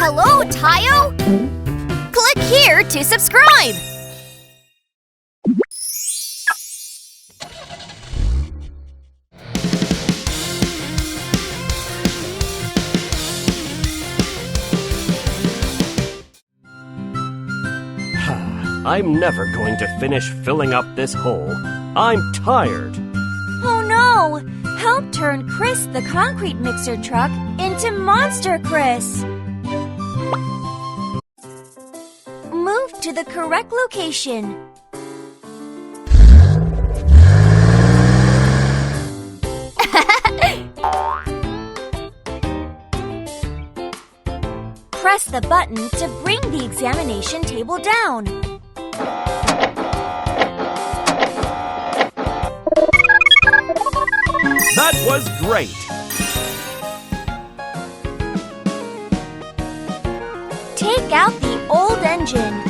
Hello, Tayo! Click here to subscribe! I'm never going to finish filling up this hole. I'm tired. Oh no! Help turn Chris the concrete mixer truck into Monster Chris! Move to the correct location. Press the button to bring the examination table down. That was great! Take out the old engine.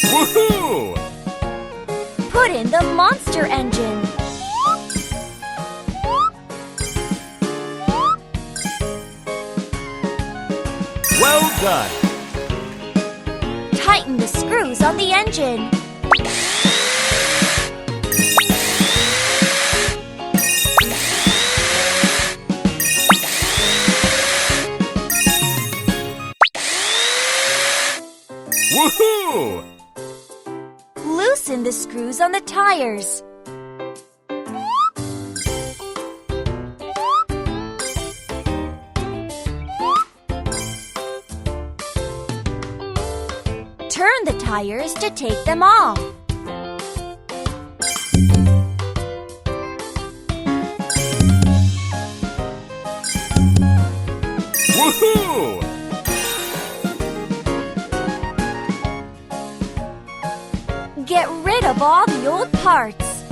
Woohoo! Put in the monster engine. Well done! Tighten the screws on the engine. Woohoo! Loosen the screws on the tires. Turn the tires to take them off. Woohoo! Get rid of all the old parts.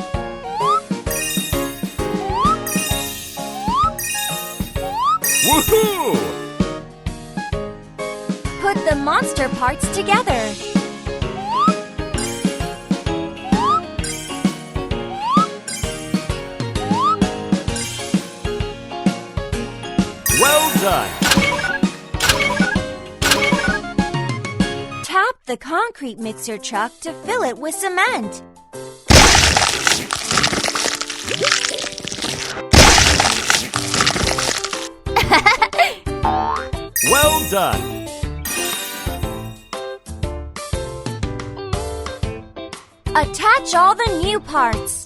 Woohoo! Put the monster parts together. Well done! Tap the concrete mixer truck to fill it with cement. Well done! Attach all the new parts.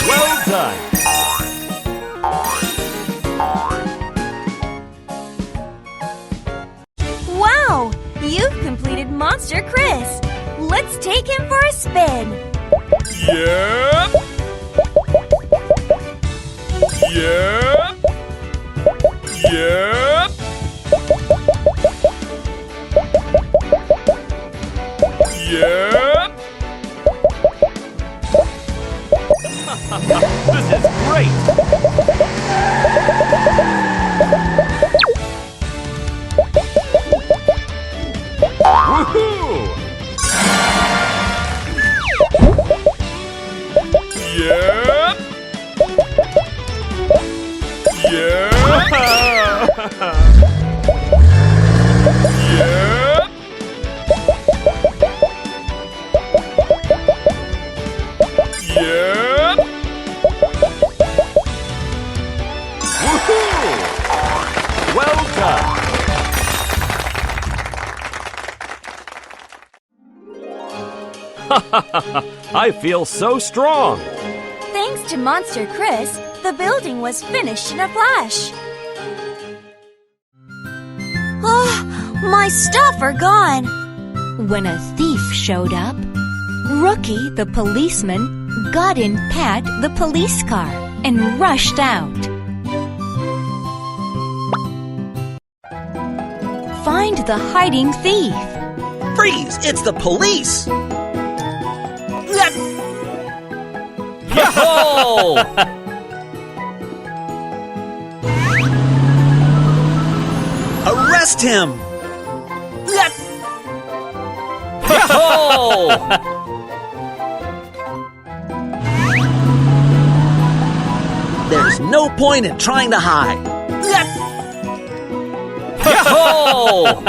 Well done! Wow! You've completed Monster Chris. Let's take him for a spin. Yep! Yep! Yep! Yep! This is great! Woohoo! Yep! Yep! Yep! Yep! Woohoo! Well done! I feel so strong! Thanks to Monster Chris, the building was finished in a flash. Oh, my stuff are gone. When a thief showed up, Rookie, the policeman, got in Pat, the police car, and rushed out. Find the hiding thief. Freeze! It's the police! Yo-ho! Arrest him! Yo-ho! point in trying to hide. Yo-ho!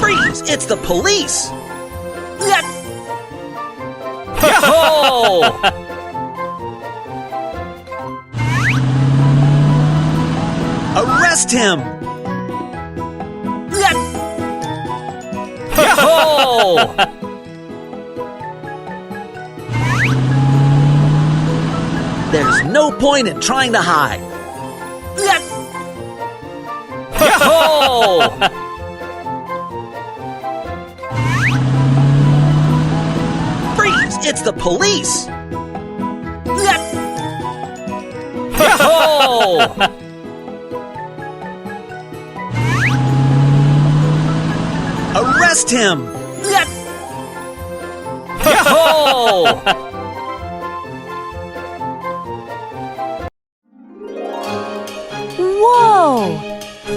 Freeze! It's the police! Yo-ho! Arrest him! Yo-ho! There's no point in trying to hide. Yo-ho! Freeze! It's the police! Yo-ho! Arrest him! Yo-ho! Whoa!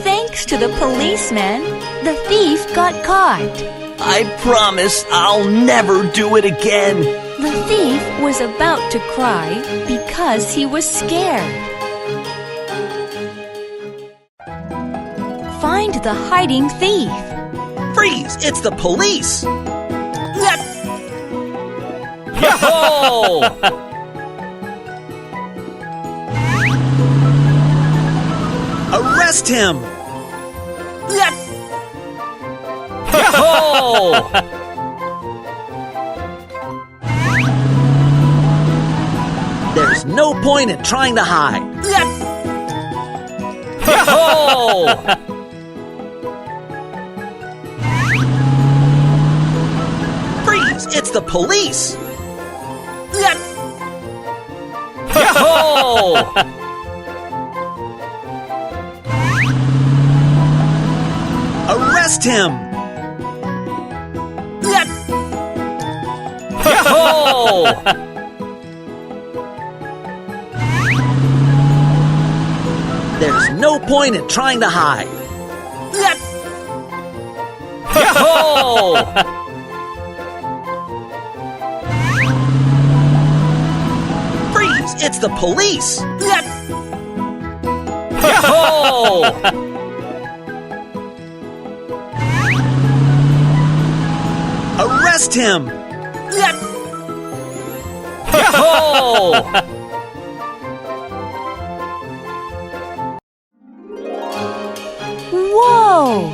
Thanks to the policeman, the thief got caught. I promise I'll never do it again. The thief was about to cry because he was scared. Find the hiding thief. Freeze! It's the police! Yo-ho! Arrest him! Yo-ho! There's no point in trying to hide. Yo-ho! Freeze! It's the police! Yo-ho! Arrest him! Yo-ho! There's no point in trying to hide. Yo-ho! Freeze! It's the police! Yo-ho! Arrest him! Yo-ho! Whoa!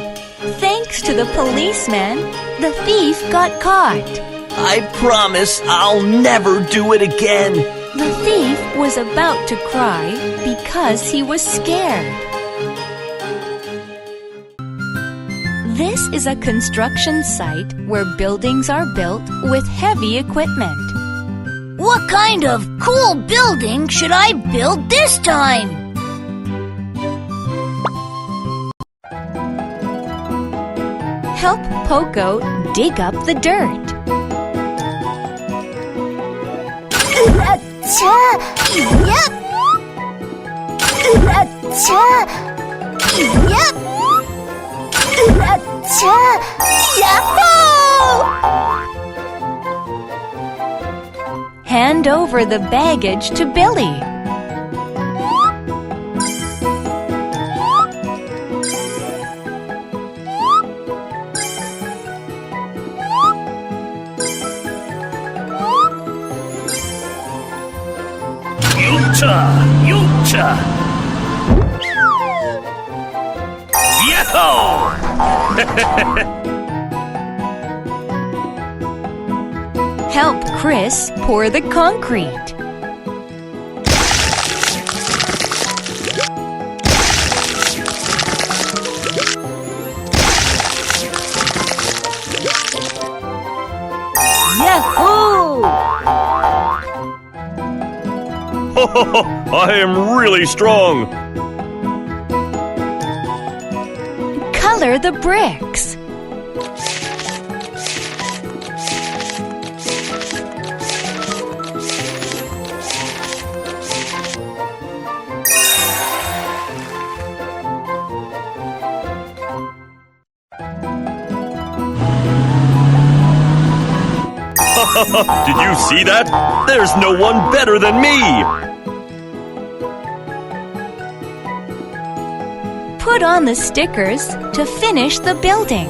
Thanks to the policeman, the thief got caught. I promise I'll never do it again. The thief was about to cry because he was scared. This is a construction site where buildings are built with heavy equipment. What kind of cool building should I build this time? Help Poco dig up the dirt. Yep. Yep. Yahoo! Hand over the baggage to Billy. Yucha! Yo! Help Chris pour the concrete. Yahoo! I am really strong. Color the bricks. Did you see that? There's no one better than me! Put on the stickers to finish the building.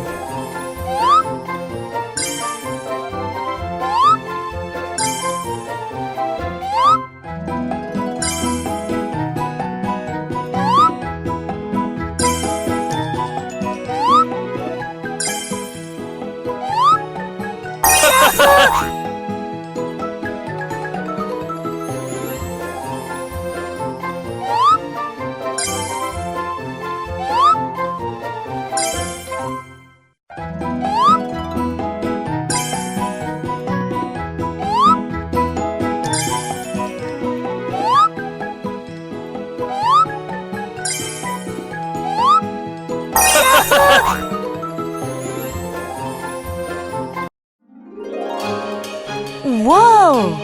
Whoa!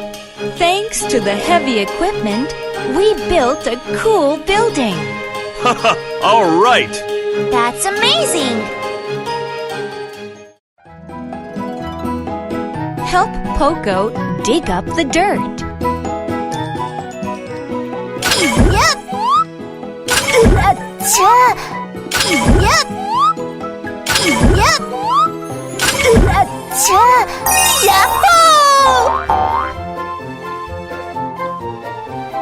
Thanks to the heavy equipment, we built a cool building. All right! That's amazing! Help Poco dig up the dirt. Yep! Acha! Yep! Yep! Acha! Yahoo!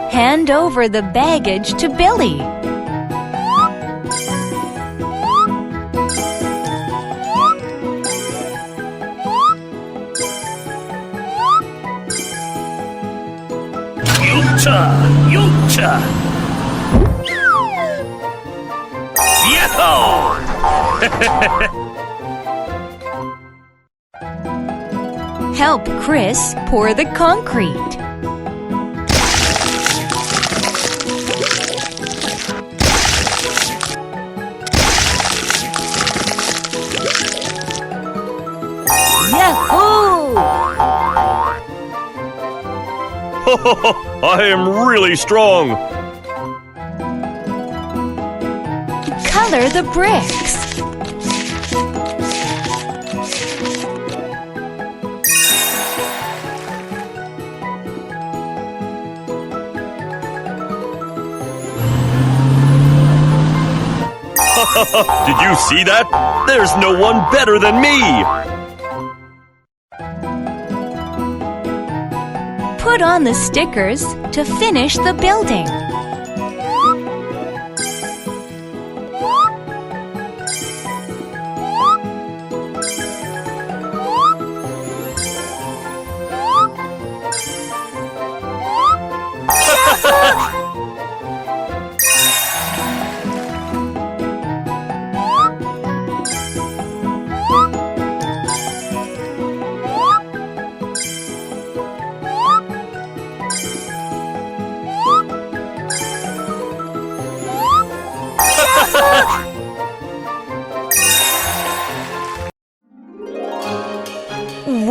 Hand over the baggage to Billy. Yucha! Yahoo! Help Chris pour the concrete. Yahoo! I am really strong! Color the bricks. Did you see that? There's no one better than me! Put on the stickers to finish the building.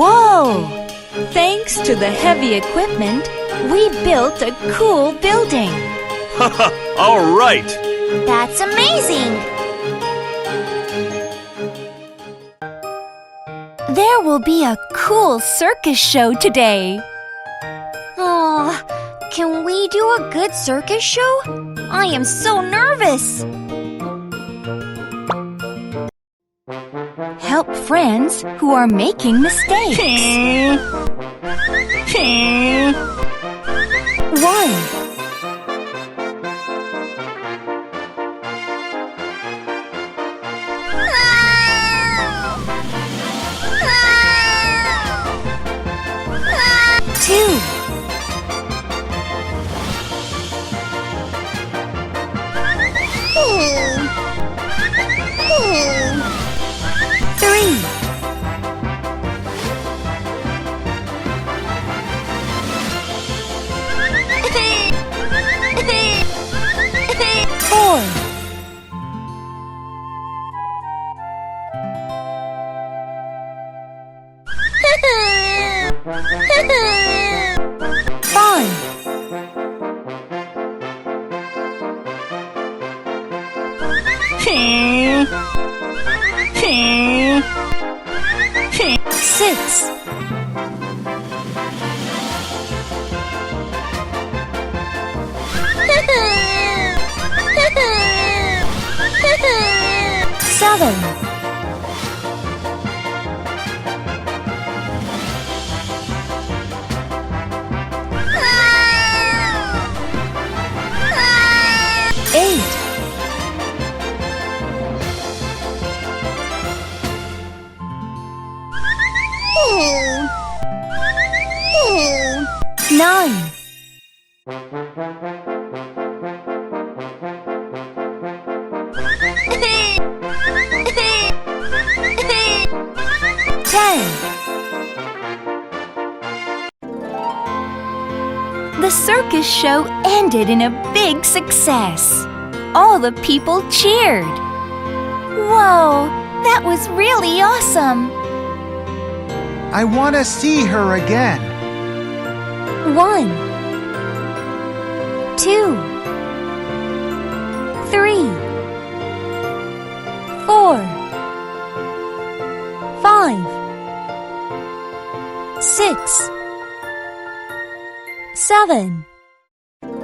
Whoa! Thanks to the heavy equipment, we built a cool building. All right! That's amazing! There will be a cool circus show today. Oh, can we do a good circus show? I am so nervous! Help friends who are making mistakes. 1, 2, 3, 4, 5, 6, 9 10 The circus show ended in a big success. All the people cheered. Whoa, that was really awesome! I want to see her again. 1 2 3 4 5 6 7 8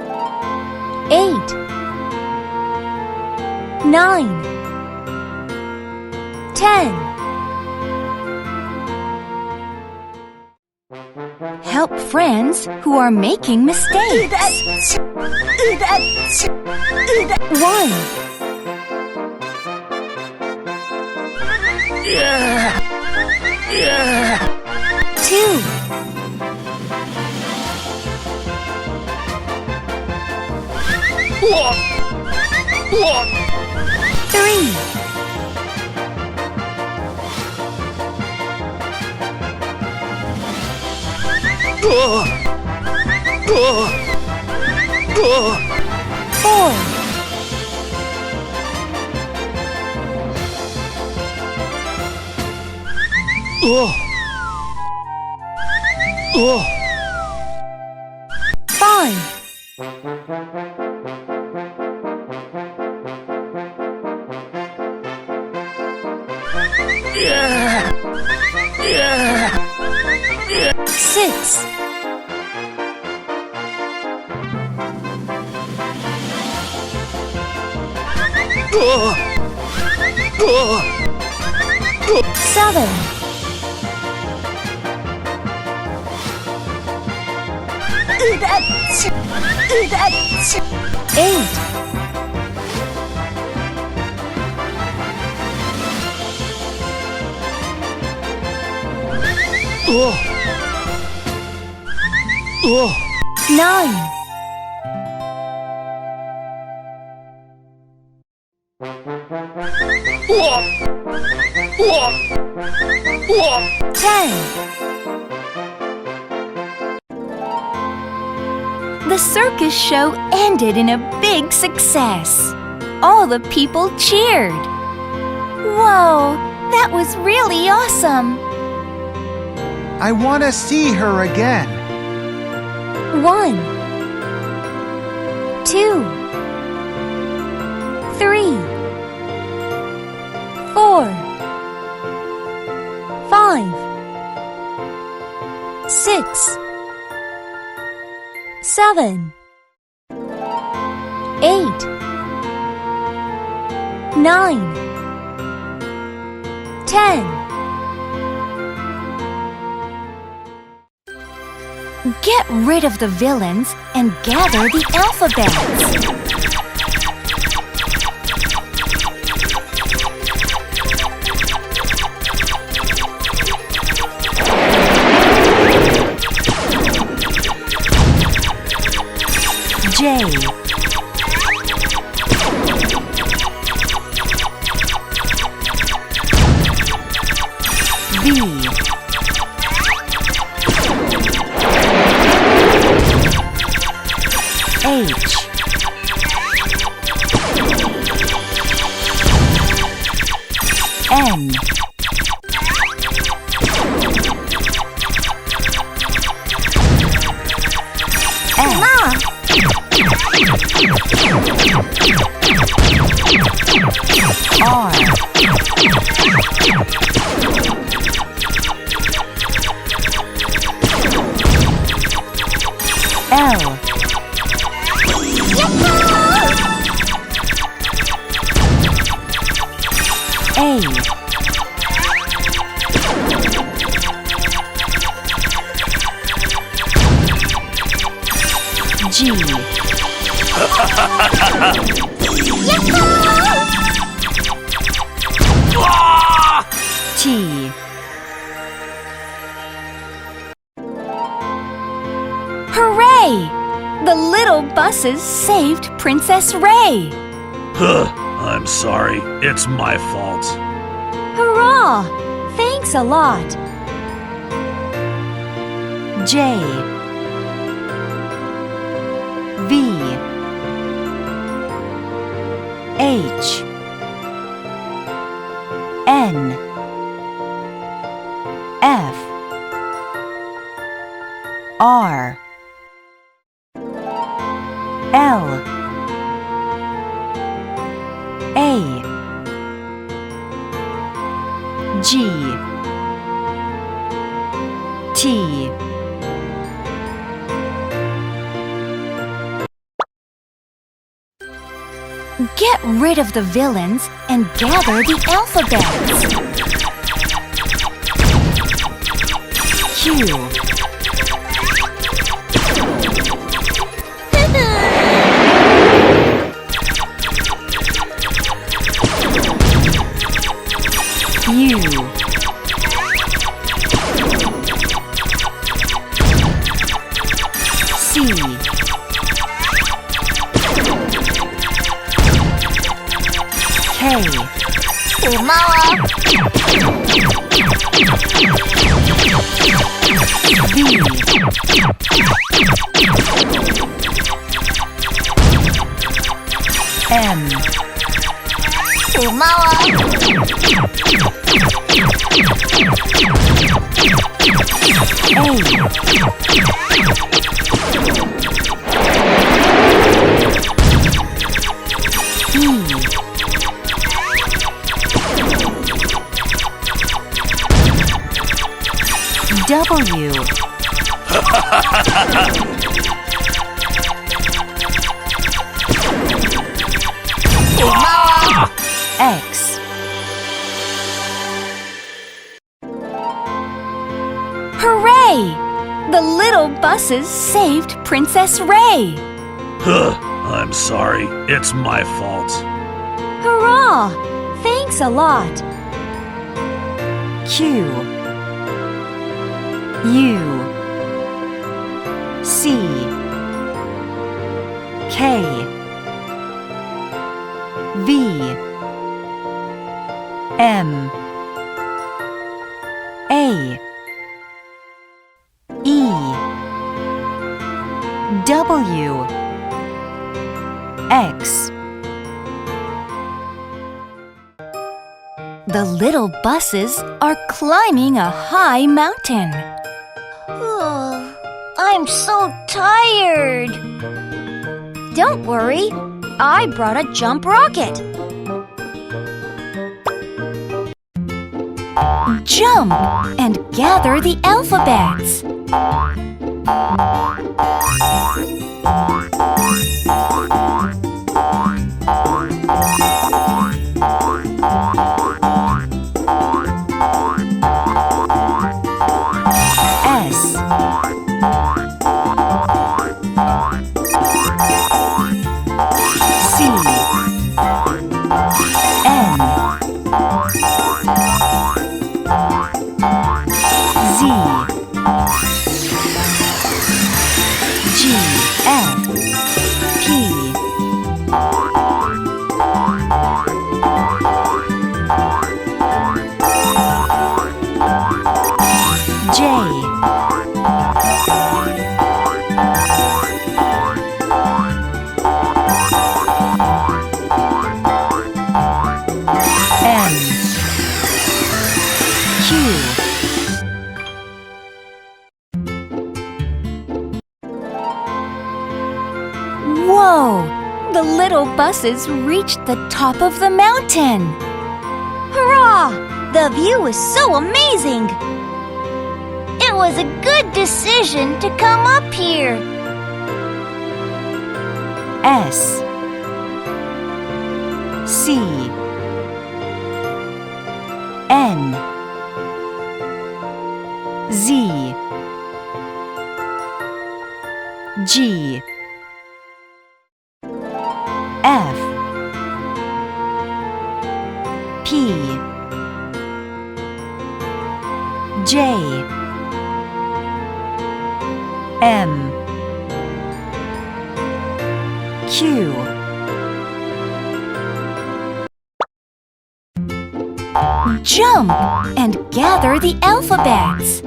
9 10 Help friends who are making mistakes. 1 2 3 4 5 6 7 8 9 10 The circus show ended in a big success. All the people cheered. Whoa, that was really awesome! I want to see her again. 1 2 3 4 5 6 7 8 9 10 Get rid of the villains and gather the alphabets. J B H N R L A G T Hooray! The little buses saved Princess Ray. I'm sorry. It's my fault. Hurrah! Thanks a lot. J V H N F R L A G T Get rid of the villains and gather the alphabets. Q U C K 고마워. V M 고마워. W X Hooray! The little buses saved Princess Ray. I'm sorry. It's my fault. Hurrah! Thanks a lot. Q U C K V M A E W X The little buses are climbing a high mountain. I'm so tired. Don't worry, I brought a jump rocket. Jump and gather the alphabets. S C N Z G F P J M Q Whoa! The little buses reached the top of the mountain. Hurrah! The view is so amazing. It was a good decision to come up here. S C N Z G F P J M Q. Jump and gather the alphabets.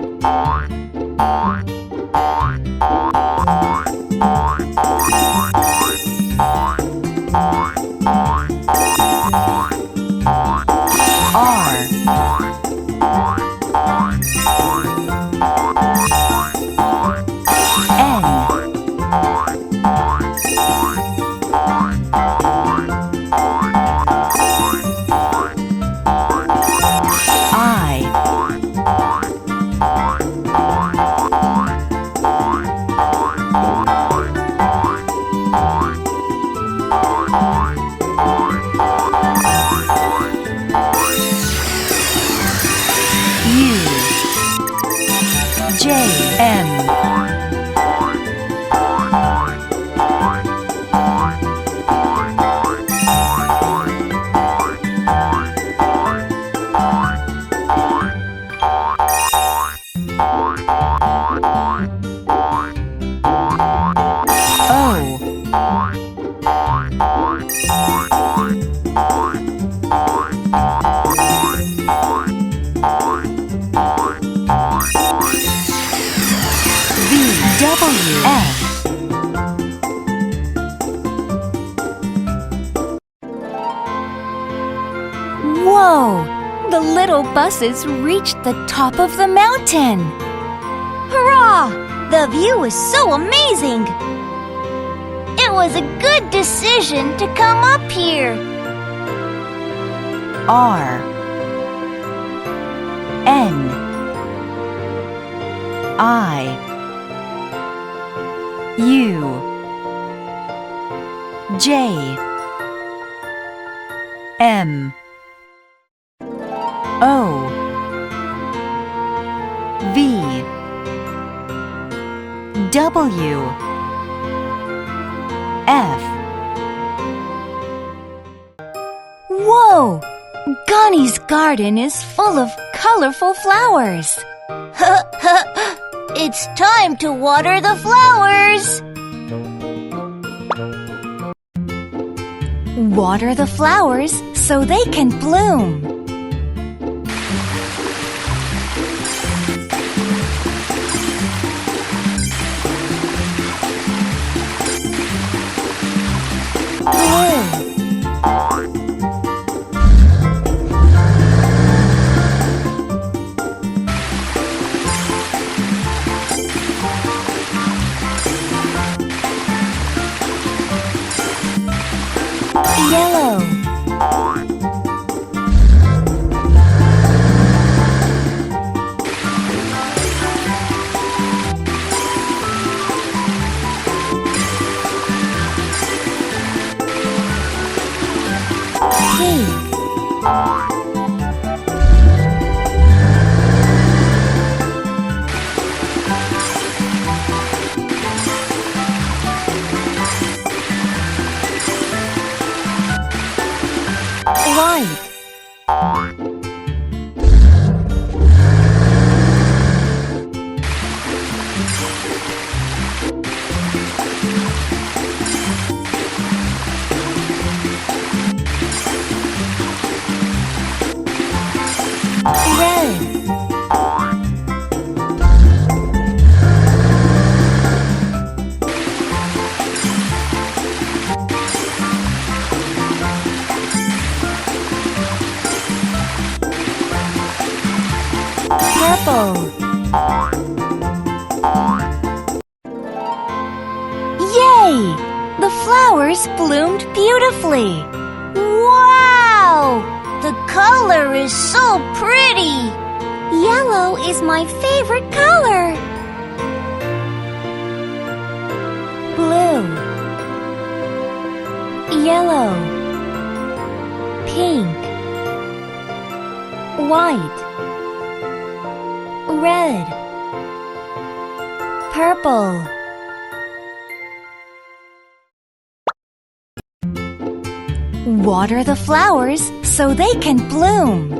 Whoa! The little buses reached the top of the mountain. Hurrah! The view was so amazing! It was a good decision to come up here. R N I U J M O V W F. Whoa! Gunny's garden is full of colorful flowers. It's time to water the flowers. Water the flowers so they can bloom. Yellow. Pink. White. Red. Purple. Yay! The flowers bloomed beautifully. Wow! The color is so pretty. Yellow is my favorite color. Blue. Yellow. Pink. White. Red. Purple. Water the flowers so they can bloom.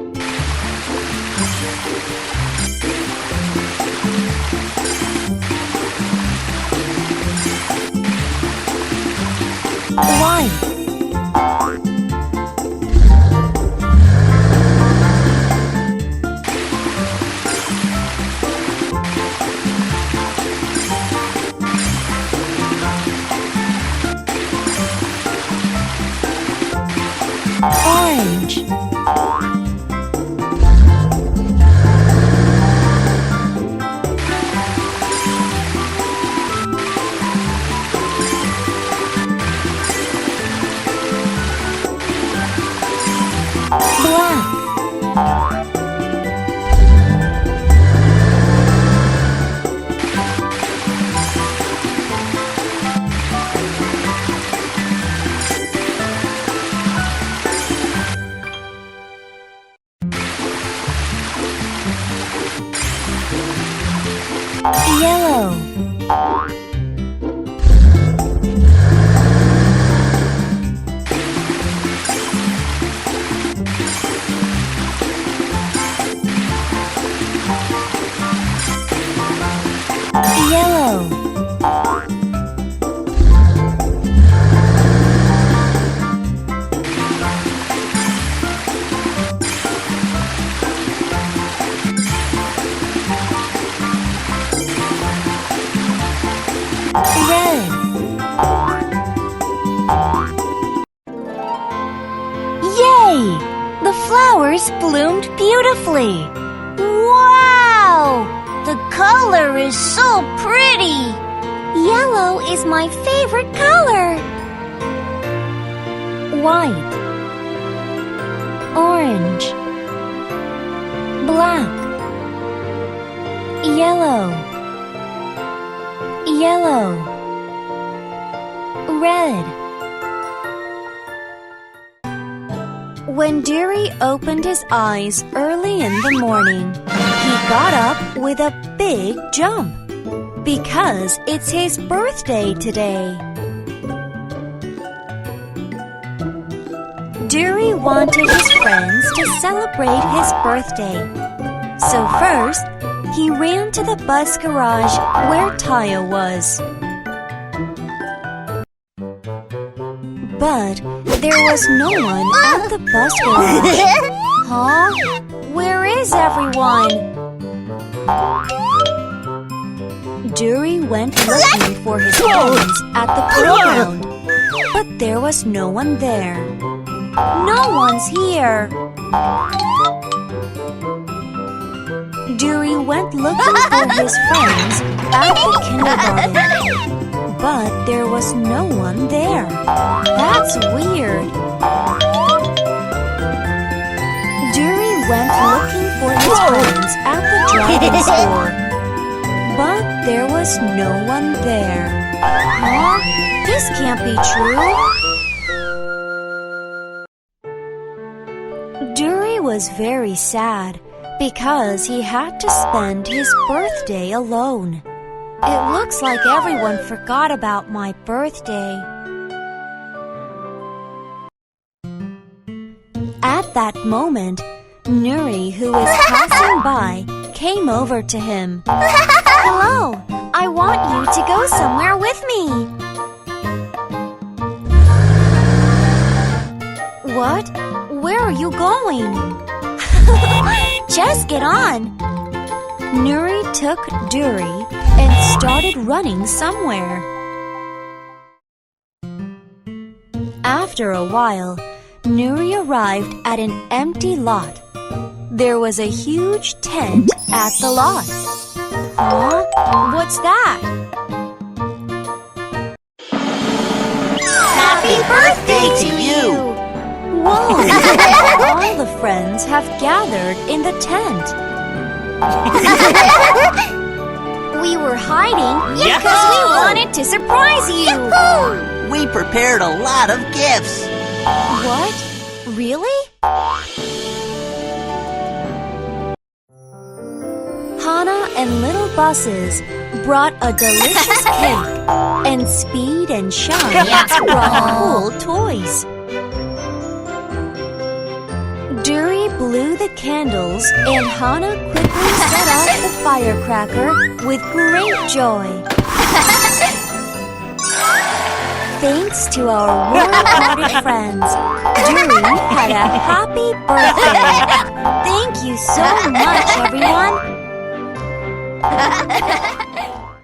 Yellow. Yellow. Red. Yay! The flowers bloomed beautifully. Wow! The color is so pretty. Yellow is my favorite color. White. Orange. Black. Yellow. Yellow. Red. When Deary opened his eyes early in the morning, he got up with a big jump because it's his birthday today. Deary wanted his friends to celebrate his birthday. So first, he ran to the bus garage where Taya was. But there was no one at the bus garage. Huh? Where is everyone? Deary went looking for his friends at the playground, but there was no one there. No one's here. Deary went looking for his friends at the kindergarten, but there was no one there. That's weird. Deary went looking for his friends at the driving store, but there was no one there. Huh? This can't be true. Deary was very sad because he had to spend his birthday alone. It looks like everyone forgot about my birthday. At that moment, Nuri, who was passing by, came over to him. Hello, I want you to go somewhere with me. What? Where are you going? Just get on. Nuri took Deary and started running somewhere. After a while, Nuri arrived at an empty lot. There was a huge tent at the lot. Huh? What's that? Happy birthday to you! Whoa! All the friends have gathered in the tent. We were hiding because we wanted to surprise you. We prepared a lot of gifts. What? Really? Hannah and Little Buses brought a delicious cake, and Speed and Shine brought cool toys. Deary blew the candles, and Hannah quickly set off the firecracker with great joy. Thanks to our warm-hearted friends, Deary had a happy birthday. Thank you so much, everyone.